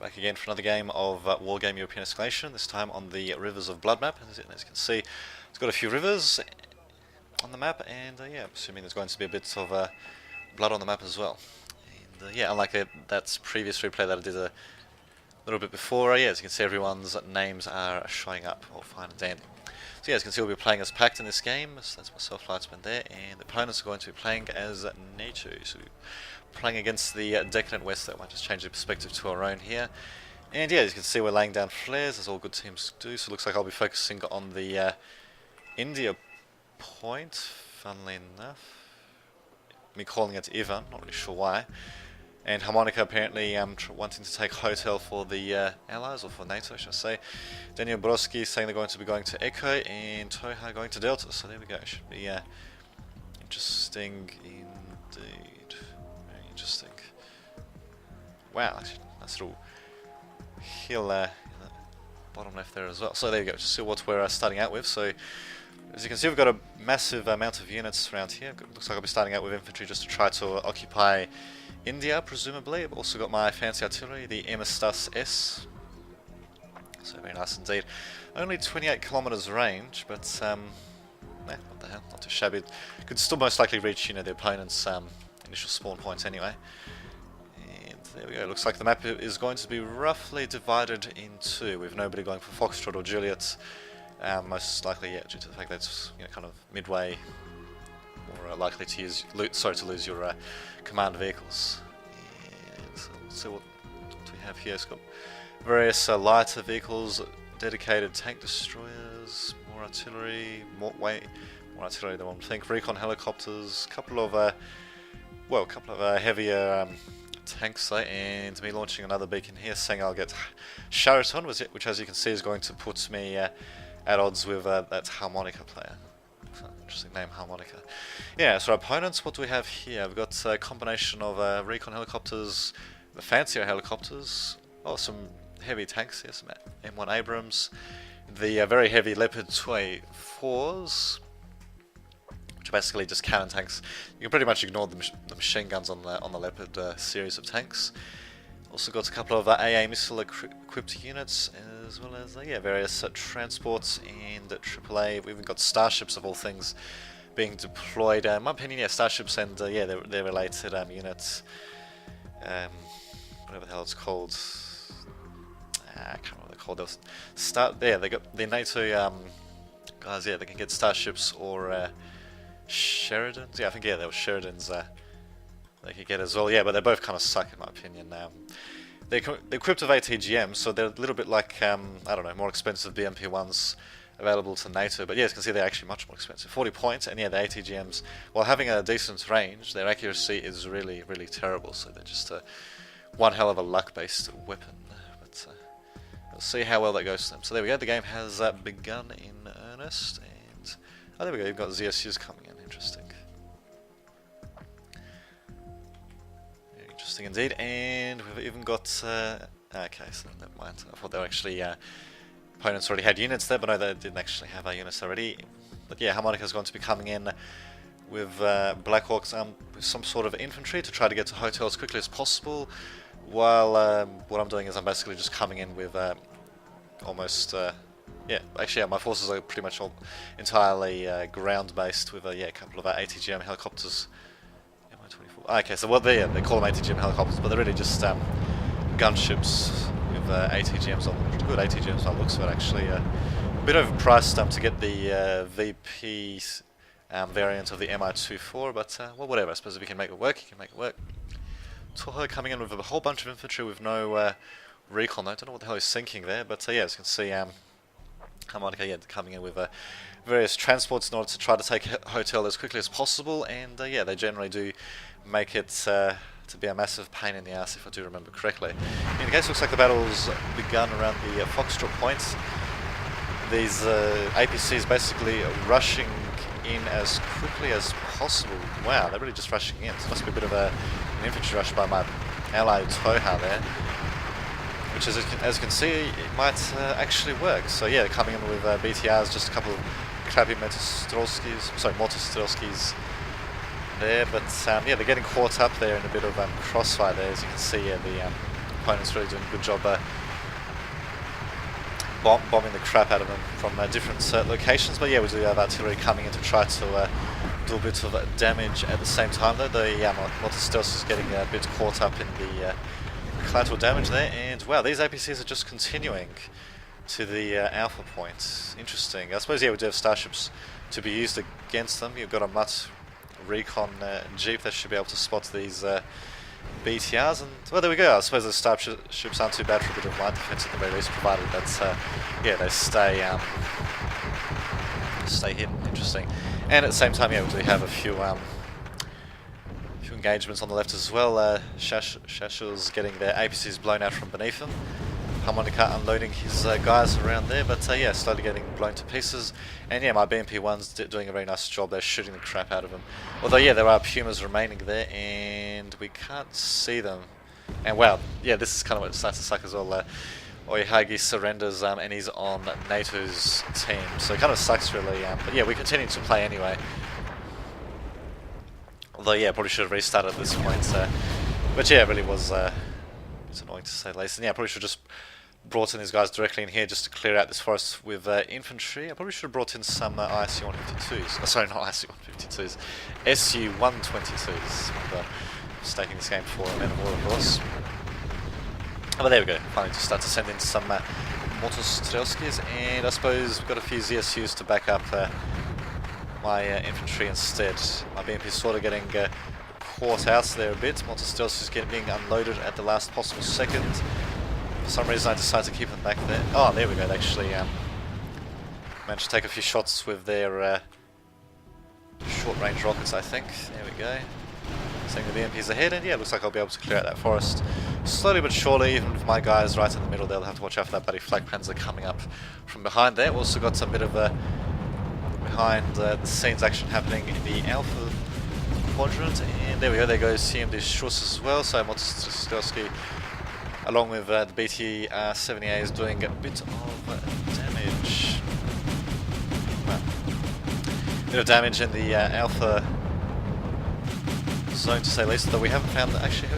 Back again for another game of Wargame European Escalation, this time on the Rivers of Blood map. As you can see, it's got a few rivers on the map, and yeah, I'm assuming there's going to be a bit of blood on the map as well. And yeah, unlike that previous replay that I did a little bit before, yeah, as you can see, everyone's names are showing up, all fine and dandy. So yeah, as you can see, we'll be playing as Pact in this game, so that's myself, Lightsman there, and the opponents are going to be playing as NATO. So playing against the Decadent West. That might just change the perspective to our own here. And yeah, as you can see, we're laying down flares, as all good teams do, so it looks like I'll be focusing on the India point, funnily enough. Me calling it Ivan, not really sure why. And Harmonica apparently wanting to take hotel for the Allies, or for NATO, should I say. Daniel Brodsky saying they're going to be going to Echo, and Toha going to Delta, so there we go. Should be interesting indeed. Very interesting. Wow, actually, nice little hill in the bottom left there as well. So there you go, just see what we're starting out with. So as you can see, we've got a massive amount of units around here. Looks like I'll be starting out with infantry just to try to occupy India, presumably. I've also got my fancy artillery, the Emistas S. So very nice indeed. Only 28 kilometers range, but what the hell, not too shabby. Could still most likely reach, the opponent's initial spawn points anyway. And there we go. Looks like the map is going to be roughly divided in two, with nobody going for Foxtrot or Juliet. Most likely, yeah, due to the fact that it's kind of midway, more likely to lose your command vehicles. And so let's see what we have here. It's got various lighter vehicles, dedicated tank destroyers, more artillery, more artillery than one would think, recon helicopters, a couple of heavier tanks there, and me launching another beacon here, saying I'll get Sheraton, which as you can see is going to put me at odds with that Harmonica player. Interesting name, Harmonica. Yeah, so our opponents, what do we have here? We've got a combination of recon helicopters, the fancier helicopters, some heavy tanks here, some M1 Abrams, the very heavy Leopard 2A4s, which are basically just cannon tanks. You can pretty much ignore the machine guns on the Leopard series of tanks. Also got a couple of AA missile equipped units, as well as various transports and AAA. We've even got starships of all things being deployed. In my opinion, starships and their related units. Whatever the hell it's called. I can't remember what they're called. They got the NATO guys. Yeah, they can get starships or Sheridans. Yeah, I think they were Sheridans. They could get as well, yeah, but they both kind of suck in my opinion. They're equipped with ATGM, so they're a little bit like, I don't know, more expensive BMP ones available to NATO, but yeah, as you can see, they're actually much more expensive. 40 points, and yeah, the ATGMs, while having a decent range, their accuracy is really, really terrible, so they're just one hell of a luck-based weapon. But we'll see how well that goes to them. So there we go, the game has begun in earnest, and oh, there we go, you've got ZSUs coming in, interesting. Interesting indeed, and we've even got okay, so never mind. I thought they were actually opponents already had units there, but no, they didn't actually have our units already. But yeah, Harmonica's going to be coming in with Blackhawks with some sort of infantry to try to get to hotel as quickly as possible. While what I'm doing is I'm basically just coming in with almost my forces are pretty much all entirely ground based with a couple of ATGM helicopters. Okay, so they call them ATGM helicopters, but they're really just gunships with ATGMs on them. Good ATGMs by the looks of it, actually. A bit overpriced to get the VP variant of the MI-24, but well, whatever. I suppose if you can make it work, you can make it work. Toho coming in with a whole bunch of infantry with no recon. I don't know what the hell he's thinking there, but yeah, as you can see, Harmonica coming in with various transports in order to try to take hotel as quickly as possible, and they generally do make it to be a massive pain in the ass, if I do remember correctly. In any case, looks like the battle's begun around the Foxtrot points. These APCs basically rushing in as quickly as possible. Wow, they're really just rushing in. So it must be a bit of an infantry rush by my ally Toha there, which as you can see, it might actually work. So yeah, coming in with BTRs, just a couple of crappy mortar Strelskys there, but they're getting caught up there in a bit of crossfire there. As you can see, the opponents really doing a good job bombing the crap out of them from different locations. But yeah, we do have artillery coming in to try to do a bit of damage at the same time though. The Multi-Stealth is getting a bit caught up in the collateral damage there, and wow, these APCs are just continuing to the alpha point. Interesting. I suppose, yeah, we do have starships to be used against them. You've got a Mutt recon jeep that should be able to spot these BTRs, and well, there we go. I suppose the starships aren't too bad for a bit of line defense at the very least, provided that yeah, they stay hidden. Interesting. And at the same time, yeah, we do have a few engagements on the left as well. Shashul's getting their APCs blown out from beneath him. Harmonica unloading his guys around there, but yeah, slowly getting blown to pieces. And yeah, my BMP-1's doing a very nice job. They're shooting the crap out of them. Although yeah, there are Pumas remaining there, and we can't see them. And wow, yeah, this is kind of what it starts to suck as well. Oyahagi surrenders, and he's on NATO's team, so it kind of sucks really. But yeah, we continue to play anyway. Although yeah, probably should have restarted at this point. But yeah, it really was it's annoying to say the least. And yeah, I probably should have just brought in these guys directly in here just to clear out this forest with infantry. I probably should have brought in some ISU-152s. Oh, sorry, not ISU-152s. SU-122s. I'm mistaking this game for Men of War, of course. Oh, but there we go. Finally just start to send in some Motostrelskis, and I suppose we've got a few ZSUs to back up my infantry instead. My BMP is sort of getting caught out there a bit. Motostrelskis is being unloaded at the last possible second. For some reason I decided to keep them back there. Oh, there we go. They actually managed to take a few shots with their short-range rockets, I think. There we go. Sending the BMPs ahead, and yeah, looks like I'll be able to clear out that forest slowly but surely. Even with my guys right in the middle, they'll have to watch out for that bloody flak panzer coming up from behind there. We've also got some bit of behind the scenes action happening in the Alpha quadrant, and there we go. There goes CMD Struss as well. So Motostrelski, along with the BT-70A, is doing a bit of damage. Well, a bit of damage in the Alpha zone, to say the least. Though we haven't found that actually.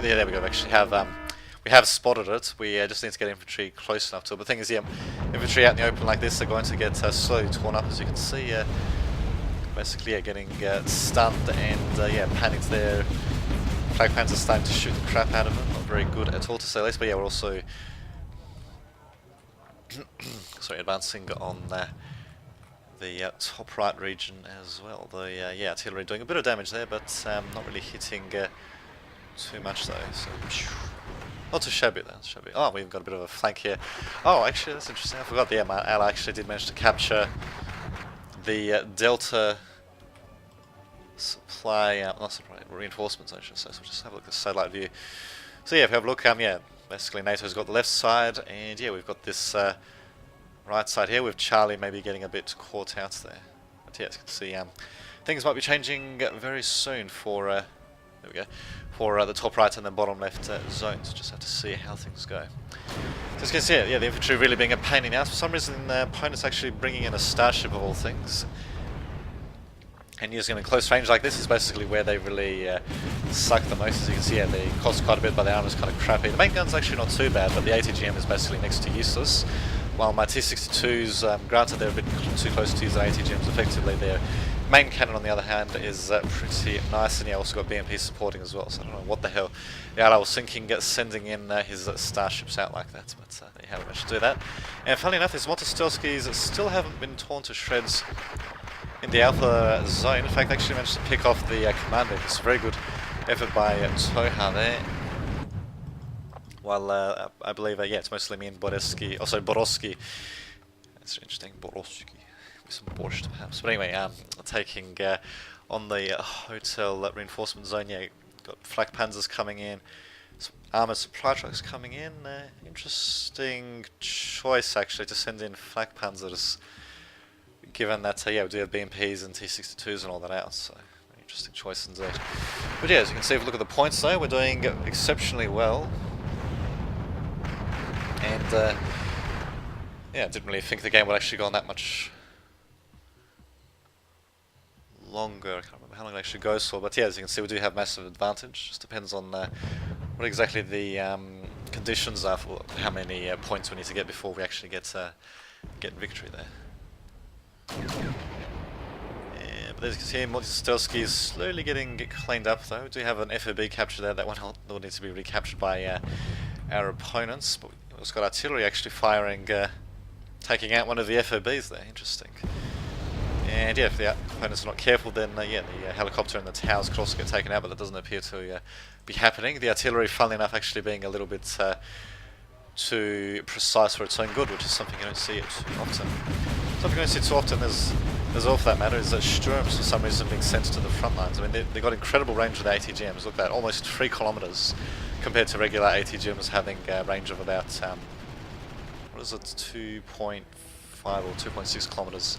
Yeah, there we go. We actually have we have spotted it. We just need to get infantry close enough to it. But the thing is, yeah, infantry out in the open like this are going to get slowly torn up, as you can see. Basically, yeah, getting stunned and yeah, panicked there. Flak Panzers are starting to shoot the crap out of them. Not very good at all, to say the least. But yeah, we're also sorry, advancing on the top right region as well. The yeah, artillery doing a bit of damage there, but not really hitting too much though. So not too shabby though. Shabby. Oh, we've got a bit of a flank here. Oh, actually, that's interesting. I forgot. Yeah, my ally actually did manage to capture the Delta supply, not supply, reinforcements, I should say. So just have a look at the satellite view. So yeah, if you have a look, yeah, basically NATO's got the left side, and yeah, we've got this right side here with Charlie maybe getting a bit caught out there. But yeah, as you can see, things might be changing very soon for there we go, for the top right and the bottom left zones. Just have to see how things go. So as you can see, yeah, the infantry really being a pain in the ass. For some reason, the opponent's actually bringing in a starship of all things. And using them in close range like this is basically where they really suck the most. As you can see, yeah, they cost quite a bit, but the armor's kind of crappy. The main gun's actually not too bad, but the ATGM is basically next to useless. While my T-62s, granted they're a bit too close to use the ATGMs, effectively their main cannon on the other hand is pretty nice, and yeah, also got BMP supporting as well, so I don't know what the hell the ally was thinking sending in his starships out like that, but they haven't managed to do that. And funnily enough, these Motostrelskis still haven't been torn to shreds in the Alpha zone. In fact, they actually managed to pick off the commander. It's a very good effort by Toha there. While I believe, yeah, it's mostly me and Borowski, also Borowski. That's interesting, Borowski. With some borscht perhaps. But anyway, taking on the hotel reinforcement zone, yeah, got flak panzers coming in, some armoured supply trucks coming in. Interesting choice actually to send in flak panzers, given that yeah, we do have BMPs and T-62s and all that out, so interesting choice indeed. But yeah, as you can see, if you look at the points though, we're doing exceptionally well. And yeah, I didn't really think the game would actually go on that much longer. I can't remember how long it actually goes for, but yeah, as you can see, we do have massive advantage. Just depends on what exactly the conditions are for how many points we need to get before we actually get victory there. Yeah, but as you can see, Mostelski is slowly getting cleaned up though. We do have an FOB capture there. That one will need to be recaptured by our opponents. But we've also got artillery actually firing, taking out one of the FOBs there. Interesting. And yeah, if the opponents are not careful, then yeah, the helicopter and the towers could also get taken out, but that doesn't appear to be happening. The artillery, funnily enough, actually being a little bit too precise for its own good, which is something you don't see too often. Something you don't see too often is all, for that matter, is that Sturms for some reason being sent to the front lines. I mean, they've got incredible range with the ATGMs. Look at that, almost 3 kilometers compared to regular ATGMs having a range of about, what is it, 2.5 or 2.6 kilometers.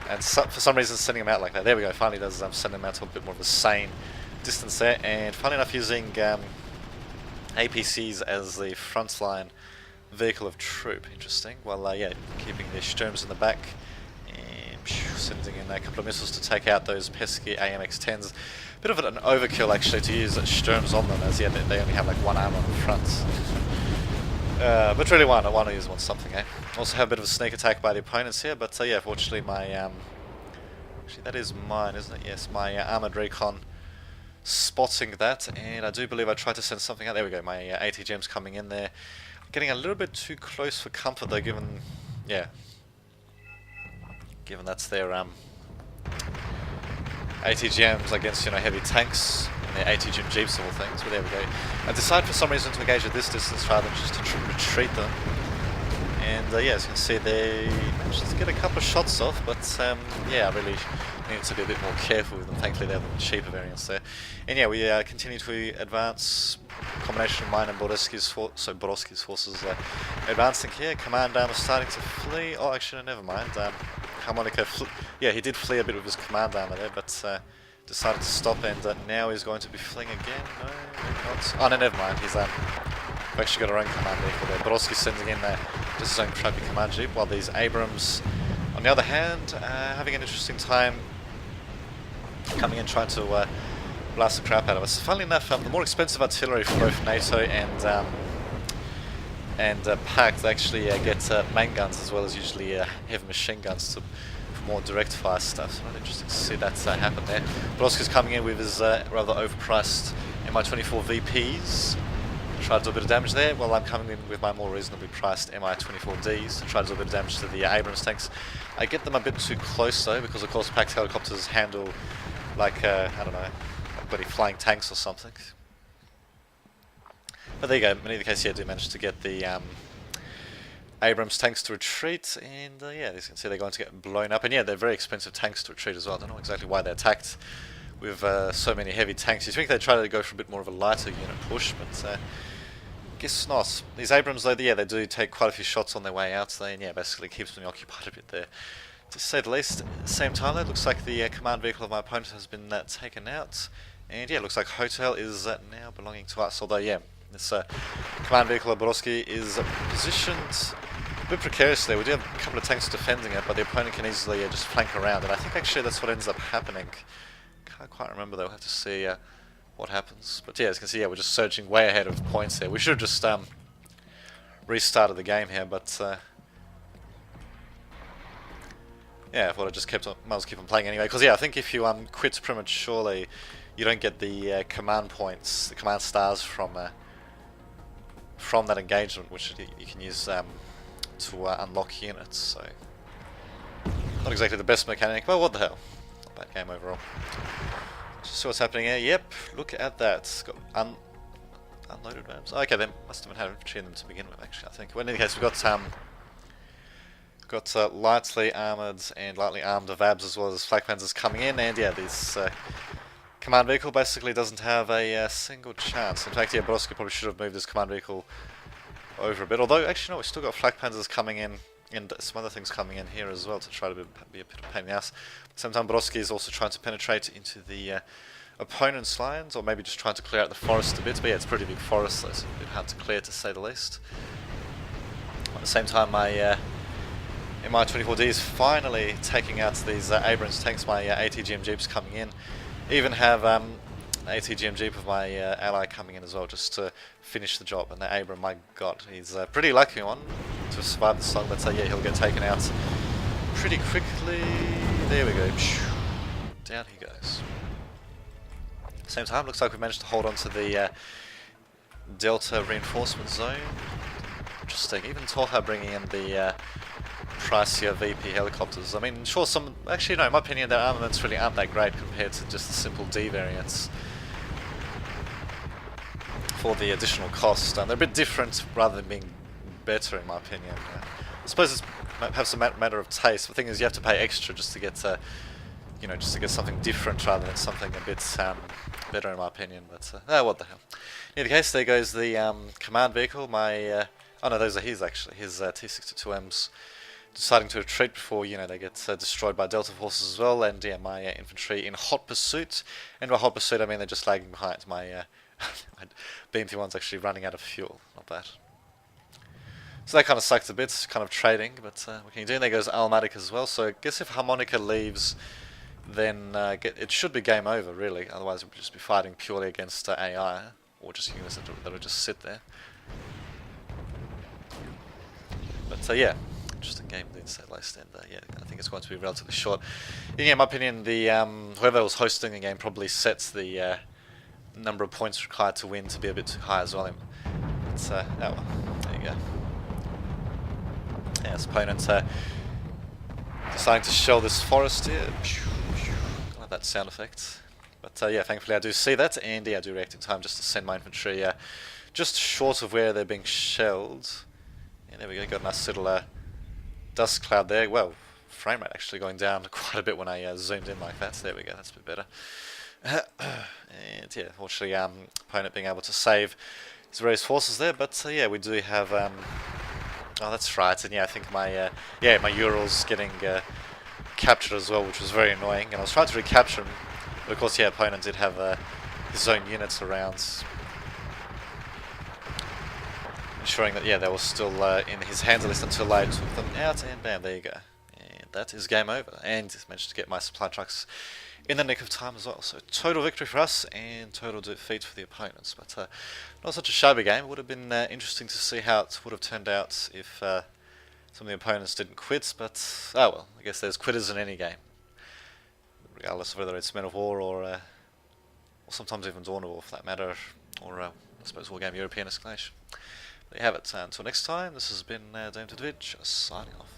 And for some reason sending them out like that. There we go, finally does send them out to a bit more of a sane distance there. And funnily enough, using APCs as the frontline vehicle of troop. Interesting. Well, yeah, keeping the Sturms in the back and sending in a couple of missiles to take out those pesky AMX-10s. Bit of an overkill actually to use Sturms on them, as yeah, they only have like 1 arm on the front. But really why not? Why not use them on something, eh? Also have a bit of a sneak attack by the opponents here, but yeah, fortunately my actually that is mine, isn't it? Yes, my armoured recon spotting that, and I do believe I tried to send something out. There we go, my ATGM's coming in there. Getting a little bit too close for comfort though, given, yeah, given that's their ATGMs against, you know, heavy tanks and their ATGM jeeps of all things. But there we go. I decided for some reason to engage at this distance rather than just to retreat them. And yeah, as you can see, they managed to get a couple of shots off, but yeah, I really needed to be a bit more careful with them. Thankfully, they have the cheaper variants there. And yeah, we continue to advance. Combination of mine and Borowski's forces advancing here. Command arm is starting to flee. Oh, actually, no, never mind. Harmonica, yeah, he did flee a bit with his command armor there, but decided to stop, and now he's going to be fleeing again. No, not. Oh no, never mind. He's we've actually got our own command vehicle there. Borowski's sending in just his own crappy command jeep, while these Abrams, on the other hand, having an interesting time coming in trying to blast the crap out of us. Funnily enough, the more expensive artillery for both NATO and PAC, they actually get main guns as well as usually heavy machine guns for more direct fire stuff. So not interesting to see that happen there. Borowski's coming in with his rather overpriced Mi-24 VPs. Try to do a bit of damage there. Well, I'm coming in with my more reasonably priced Mi-24Ds to try to do a bit of damage to the Abrams tanks. I get them a bit too close though, because of course PAC's helicopters handle like, I don't know, like bloody flying tanks or something. But there you go, in either case, yeah, I do manage to get the Abrams tanks to retreat, and yeah, as you can see, they're going to get blown up. And yeah, they're very expensive tanks to retreat as well. I don't know exactly why they're attacked with so many heavy tanks. You'd think they'd try to go for a bit more of a lighter unit push, but guess not. These Abrams, though, yeah, they do take quite a few shots on their way out, so and yeah, basically keeps them occupied a bit there, to say the least. At the same time, though, it looks like the command vehicle of my opponent has been taken out, and yeah, it looks like Hotel is now belonging to us. Although, yeah, this command vehicle of Borowski is positioned a bit precariously. We do have a couple of tanks defending it, but the opponent can easily just flank around, and I think actually that's what ends up happening. Can't quite remember though, we'll have to see what happens. But yeah, as you can see, yeah, we're just surging way ahead of points here. We should have just restarted the game here, but yeah, I thought I just might as well keep on playing anyway. Because yeah, I think if you quit prematurely, you don't get the command points, the command stars from that engagement, which you can use to unlock units. So not exactly the best mechanic, but what the hell? Not a bad game overall. Just see what's happening here. Yep, look at that. It's got unloaded rams. Okay, they must have had infantry in them to begin with, actually, I think. Well, in any case, we've got lightly armoured and lightly armed VABs as well as flak panzers coming in, and yeah, this command vehicle basically doesn't have a single chance. In fact, yeah, Borowski probably should have moved this command vehicle over a bit. Although, actually, no, we've still got flak panzers coming in, and some other things coming in here as well to try to be a bit of a pain in the ass. At the same time, Borowski is also trying to penetrate into the opponent's lines, or maybe just trying to clear out the forest a bit. But yeah, it's a pretty big forest, so it's a bit hard to clear, to say the least. At the same time, my Mi-24D is finally taking out these Abrams tanks. My ATGM jeeps coming in. Even have ATGM Jeep with my ally coming in as well, just to finish the job. And the Abram, my god, he's a pretty lucky one to survive the slug, but yeah, he'll get taken out pretty quickly. There we go. Down he goes. Same time, looks like we managed to hold on to the Delta reinforcement zone. Interesting. Even Toha bringing in the pricier VP helicopters. I mean, sure, actually, no, in my opinion, their armaments really aren't that great compared to just the simple D variants for the additional cost. They're a bit different rather than being better, in my opinion. I suppose it's perhaps a matter of taste. The thing is, you have to pay extra just to get, you know, just to get something different rather than something a bit better, in my opinion. But what the hell? In any case, there goes the command vehicle. My oh no, those are his actually. His T-62Ms. Deciding to retreat before, you know, they get destroyed by Delta forces as well, and yeah, my infantry in hot pursuit. And by hot pursuit, I mean they're just lagging behind. My BMP-1's actually running out of fuel. Not bad. So that kind of sucks a bit, kind of trading, but what can you do? And there goes Almatic as well. So I guess if Harmonica leaves, then it should be game over, really. Otherwise, we'll just be fighting purely against AI, or just units that will just sit there. But yeah. Interesting game didn't say last, and yeah, I think it's going to be relatively short. In my opinion, the whoever was hosting the game probably sets the number of points required to win to be a bit too high as well. But, oh well, there you go. Yeah, his opponent deciding to shell this forest here. I like that sound effect. But yeah, thankfully I do see that, and yeah, I do react in time just to send my infantry just short of where they're being shelled. And there we go, got a nice little dust cloud there. Well, frame rate actually going down quite a bit when I zoomed in like that. So there we go, that's a bit better. And yeah, fortunately, opponent being able to save his various forces there. But yeah, we do have. Oh, that's right. And yeah, I think my my Ural's getting captured as well, which was very annoying. And I was trying to recapture him, but of course, yeah, opponent did have his own units around, ensuring that, yeah, they were still in his hands at least until I took them out, and bam, there you go. And that is game over, and managed to get my supply trucks in the nick of time as well. So total victory for us, and total defeat for the opponents. But not such a shabby game. It would have been interesting to see how it would have turned out if some of the opponents didn't quit, but oh well, I guess there's quitters in any game. Regardless of whether it's Men of War or sometimes even Dawn of War for that matter, or I suppose Wargame European Escalation. There you have it. Until next time, this has been Dame to Twitch, signing off.